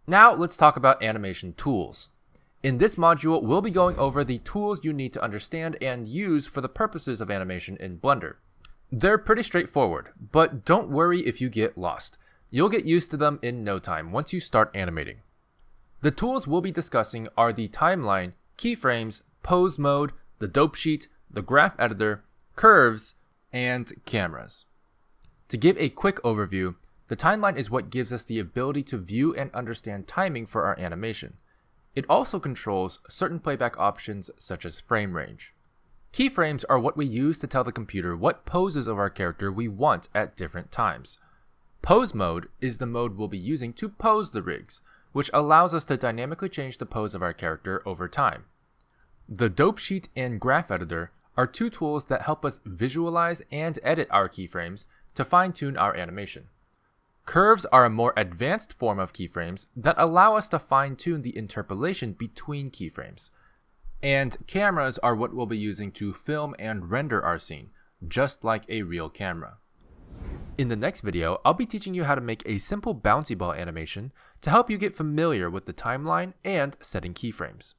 Now let's talk about animation tools. In this module, we'll be going over the tools you need to understand and use for the purposes of animation in Blender. They're pretty straightforward, but don't worry if you get lost. You'll get used to them in no time once you start animating. The tools we'll be discussing are the timeline, keyframes, pose mode, the dope sheet, the graph editor, curves, and cameras. To give a quick overview, the timeline is what gives us the ability to view and understand timing for our animation. It also controls certain playback options such as frame range. Keyframes are what we use to tell the computer what poses of our character we want at different times. Pose mode is the mode we'll be using to pose the rigs, which allows us to dynamically change the pose of our character over time. The dope sheet and graph editor are two tools that help us visualize and edit our keyframes to fine-tune our animation. Curves are a more advanced form of keyframes that allow us to fine-tune the interpolation between keyframes. And cameras are what we'll be using to film and render our scene, just like a real camera. In the next video, I'll be teaching you how to make a simple bouncy ball animation to help you get familiar with the timeline and setting keyframes.